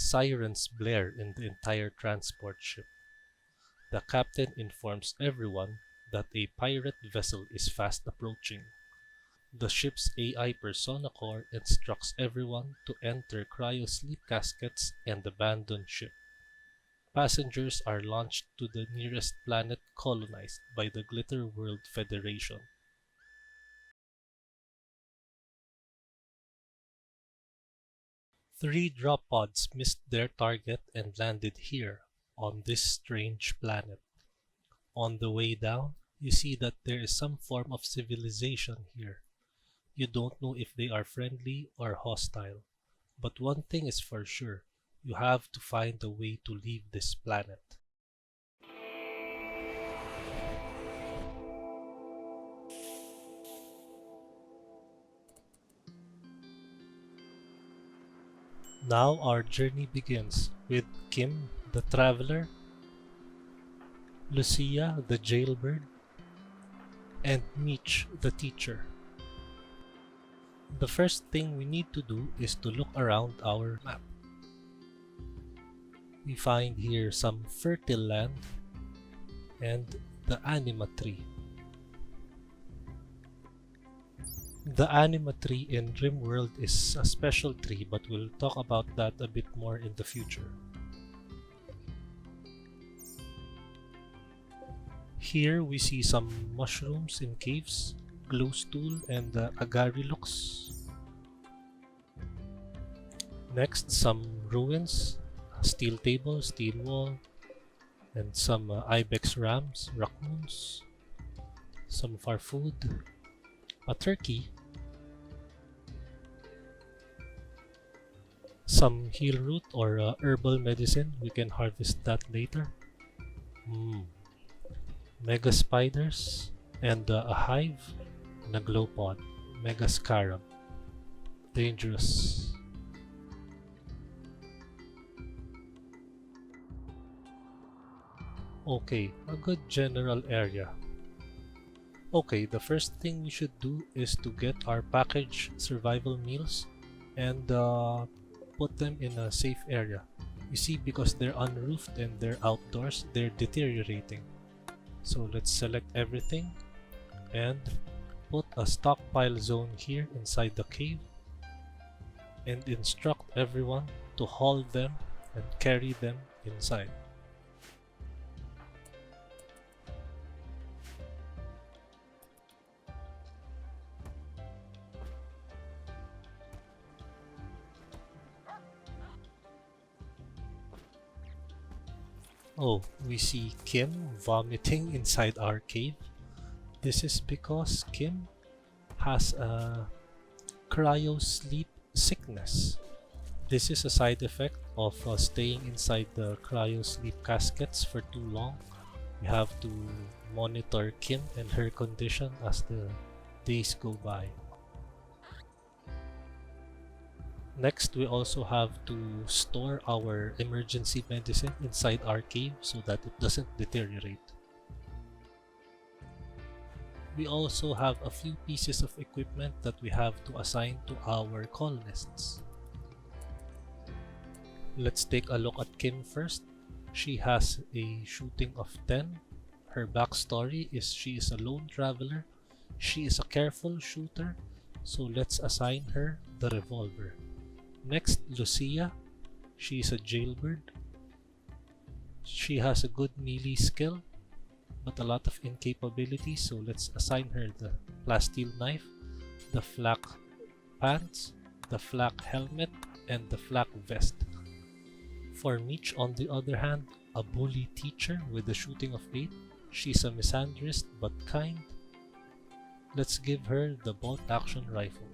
Sirens blare in the entire transport ship. The captain informs everyone that a pirate vessel is fast approaching. The ship's AI persona core instructs everyone to enter cryo-sleep caskets and abandon ship. Passengers are launched to the nearest planet colonized by the Glitter World Federation. Three drop pods missed their target and landed here, on this strange planet. On the way down, you see that there is some form of civilization here. You don't know if they are friendly or hostile, but one thing is for sure, you have to find a way to leave this planet. Now our journey begins with Kim, the traveler, Lucia, the jailbird, and Mitch, the teacher. The first thing we need to do is to look around our map. We find here some fertile land and the anima tree. The anima tree in Rimworld is a special tree, but we'll talk about that a bit more in the future. Here we see some mushrooms in caves, glowstool, and agarylux. Next, some ruins, a steel table, steel wall, and some ibex rams, raccoons, some of our food, a turkey, some heal root or herbal medicine, we can harvest that later. Mega spiders, and a hive, and a glow pod, mega scarab. Dangerous. Okay, a good general area. Okay, the first thing we should do is to get our packaged survival meals and put them in a safe area. You see, because they're unroofed and they're outdoors, they're deteriorating. So let's select everything and put a stockpile zone here inside the cave and instruct everyone to haul them and carry them inside. Oh, we see Kim vomiting inside our cave. This is because Kim has a cryo sleep sickness. This is a side effect of staying inside the cryo sleep caskets for too long. We have to monitor Kim and her condition as the days go by. Next, we also have to store our emergency medicine inside our cave so that it doesn't deteriorate. We also have a few pieces of equipment that we have to assign to our colonists. Let's take a look at Kim first. She has a shooting of 10. Her backstory is she is a lone traveler. She is a careful shooter, so let's assign her the revolver. Next, Lucia. She is a jailbird. She has a good melee skill, but a lot of incapability, so let's assign her the plasteel knife, the flak pants, the flak helmet, and the flak vest. For Mitch, on the other hand, a bully teacher with a shooting of 8. She's a misandrist but kind. Let's give her the bolt-action rifle.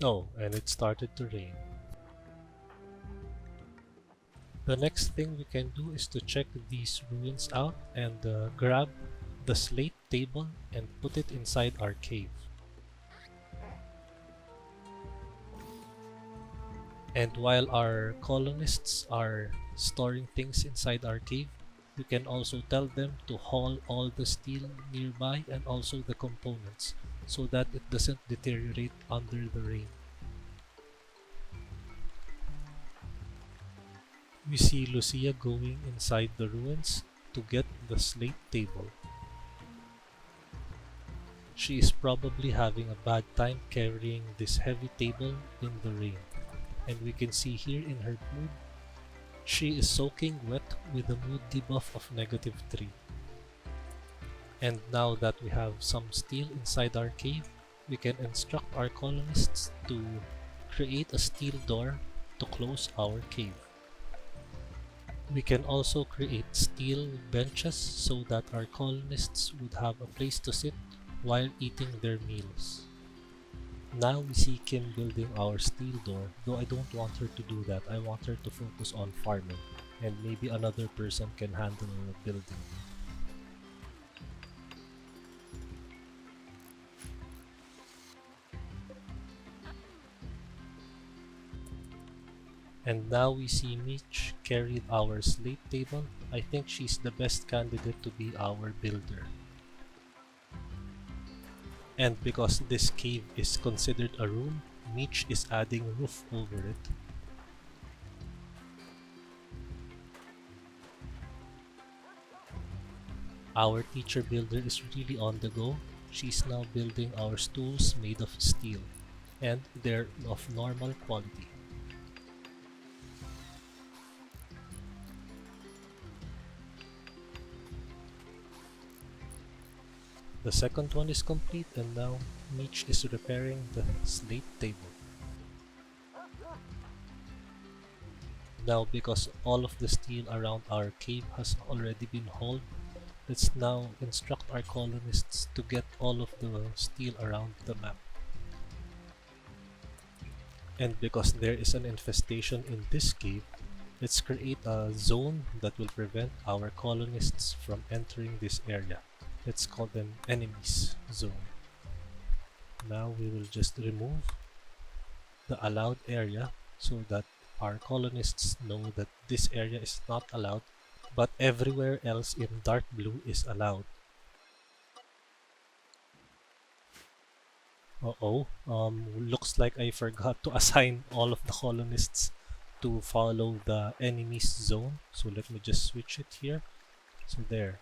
Oh, and it started to rain. The next thing we can do is to check these ruins out and grab the slate table and put it inside our cave. And while our colonists are storing things inside our cave, We can also tell them to haul all the steel nearby and also the components so that it doesn't deteriorate under the rain. We see Lucia going inside the ruins to get the slate table. She is probably having a bad time carrying this heavy table in the rain, and we can see here in her mood, she is soaking wet with a mood debuff of -3. And now that we have some steel inside our cave, we can instruct our colonists to create a steel door to close our cave. We can also create steel benches so that our colonists would have a place to sit while eating their meals. Now we see Kim building our steel door, though I don't want her to do that. I want her to focus on farming, and maybe another person can handle building. And now we see Mitch carried our slate table. I think she's the best candidate to be our builder. And because this cave is considered a room, Mitch is adding roof over it. Our teacher builder is really on the go. She's now building our stools made of steel, and they're of normal quality. The second one is complete, and now Mitch is repairing the slate table. Now, because all of the steel around our cave has already been hauled, let's now instruct our colonists to get all of the steel around the map. And because there is an infestation in this cave, let's create a zone that will prevent our colonists from entering this area. Let's call them enemies zone. Now we will just remove the allowed area so that our colonists know that this area is not allowed, but everywhere else in dark blue is allowed. Looks like I forgot to assign all of the colonists to follow the enemy's zone. So let me just switch it here. So there.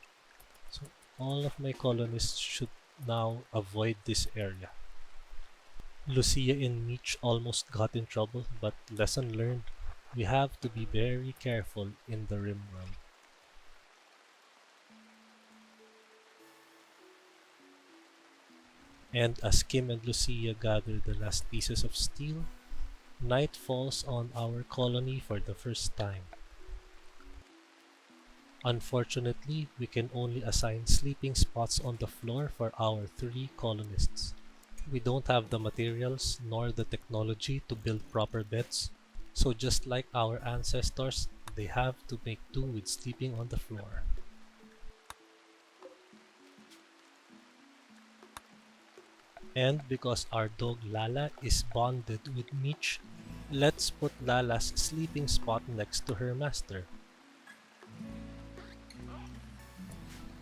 So all of my colonists should now avoid this area. Lucia and Mitch almost got in trouble, but lesson learned. We have to be very careful in the Rimworld. And as Kim and Lucia gather the last pieces of steel, night falls on our colony for the first time. Unfortunately, we can only assign sleeping spots on the floor for our 3 colonists. We don't have the materials nor the technology to build proper beds, so just like our ancestors, they have to make do with sleeping on the floor. And because our dog Lala is bonded with Mitch, let's put Lala's sleeping spot next to her master.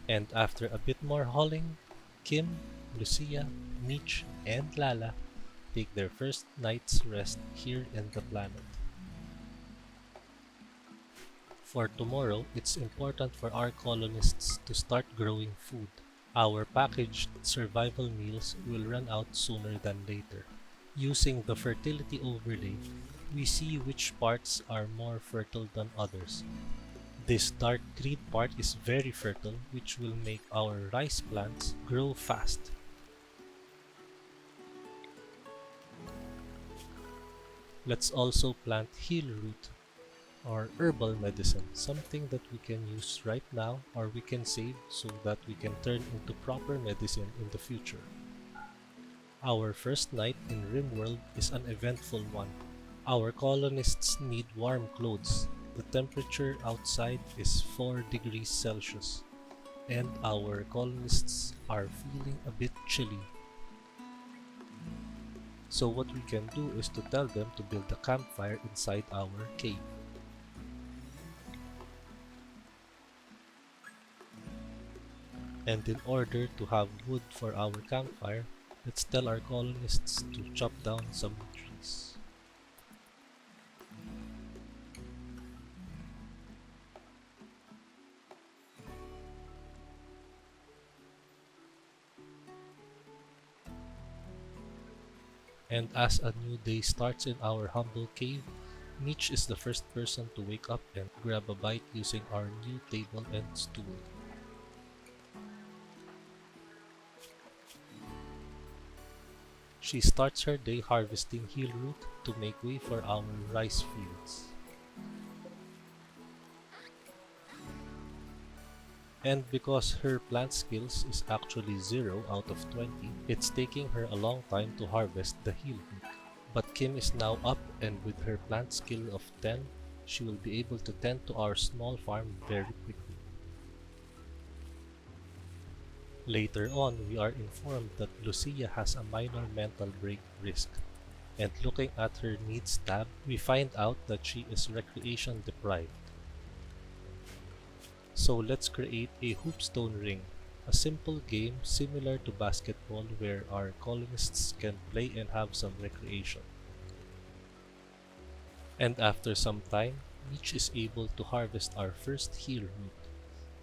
And after a bit more hauling, Kim, Lucia, Mitch, and Lala take their first night's rest here in the planet. For tomorrow, it's important for our colonists to start growing food. Our packaged survival meals will run out sooner than later. Using the fertility overlay, we see which parts are more fertile than others. This dark green part is very fertile, which will make our rice plants grow fast. Let's also plant heal root or herbal medicine, something that we can use right now or we can save so that we can turn into proper medicine in the future. Our first night in Rimworld is an eventful one. Our colonists need warm clothes. The temperature outside is 4 degrees Celsius, and our colonists are feeling a bit chilly. So what we can do is to tell them to build a campfire inside our cave. And in order to have wood for our campfire, let's tell our colonists to chop down some trees. And as a new day starts in our humble cave, Mitch is the first person to wake up and grab a bite using our new table and stool. She starts her day harvesting heel root to make way for our rice fields. And because her plant skills is actually 0 out of 20, it's taking her a long time to harvest the heel root. But Kim is now up, and with her plant skill of 10, she will be able to tend to our small farm very quickly. Later on, we are informed that Lucia has a minor mental break risk, and looking at her needs tab, we find out that she is recreation deprived. So let's create a hoopstone ring, a simple game similar to basketball where our colonists can play and have some recreation. And after some time, each is able to harvest our first heel root.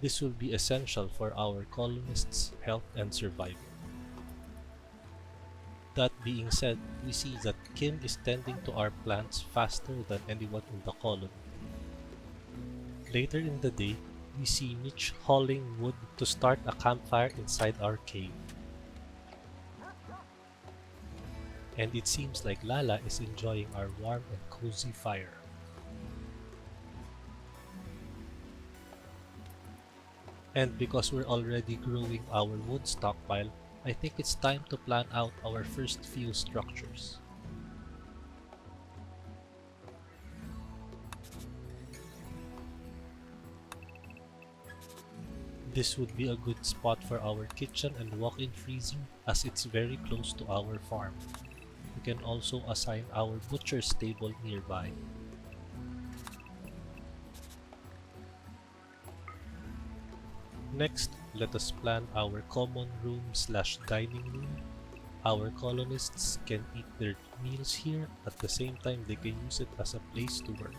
This will be essential for our colonists' health and survival. That being said, we see that Kim is tending to our plants faster than anyone in the colony. Later in the day, we see Mitch hauling wood to start a campfire inside our cave. And it seems like Lala is enjoying our warm and cozy fire. And because we're already growing our wood stockpile, I think it's time to plan out our first few structures. This would be a good spot for our kitchen and walk-in freezer as it's very close to our farm. We can also assign our butcher's table nearby. Next, let us plan our common room/dining room. Our colonists can eat their meals here, at the same time they can use it as a place to work.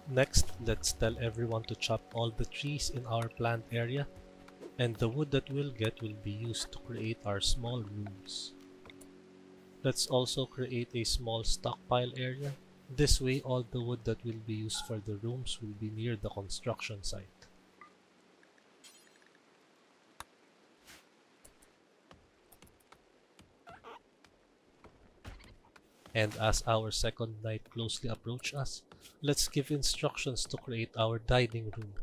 Next, let's tell everyone to chop all the trees in our planned area, and the wood that we'll get will be used to create our small rooms. Let's also create a small stockpile area. This way, all the wood that will be used for the rooms will be near the construction site. And as our second night closely approaches us, let's give instructions to create our dining room.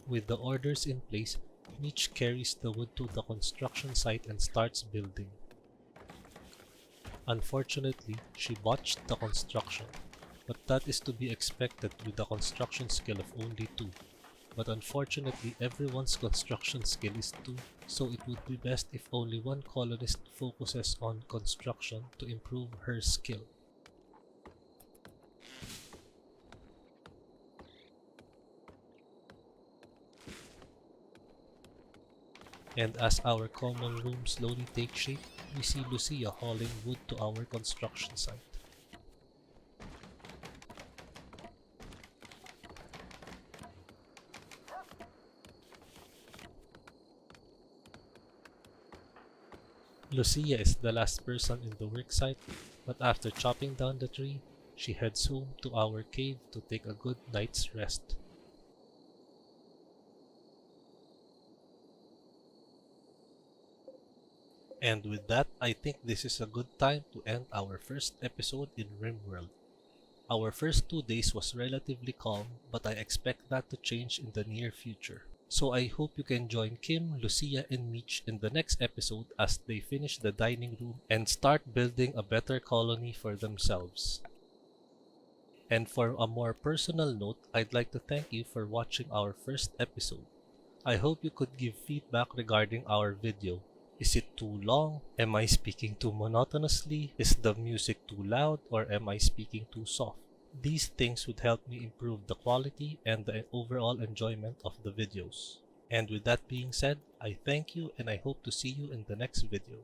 With the orders in place, Mitch carries the wood to the construction site and starts building. Unfortunately, she botched the construction, but that is to be expected with a construction skill of only 2. But unfortunately, everyone's construction skill is 2, so it would be best if only one colonist focuses on construction to improve her skill. And as our common room slowly takes shape, we see Lucia hauling wood to our construction site. Lucia is the last person in the worksite, but after chopping down the tree, she heads home to our cave to take a good night's rest. And with that, I think this is a good time to end our first episode in Rimworld. Our first 2 days was relatively calm, but I expect that to change in the near future. So I hope you can join Kim, Lucia, and Mitch in the next episode as they finish the dining room and start building a better colony for themselves. And for a more personal note, I'd like to thank you for watching our first episode. I hope you could give feedback regarding our video. Is it too long? Am I speaking too monotonously? Is the music too loud? Or am I speaking too soft? These things would help me improve the quality and the overall enjoyment of the videos. And with that being said, I thank you and I hope to see you in the next video.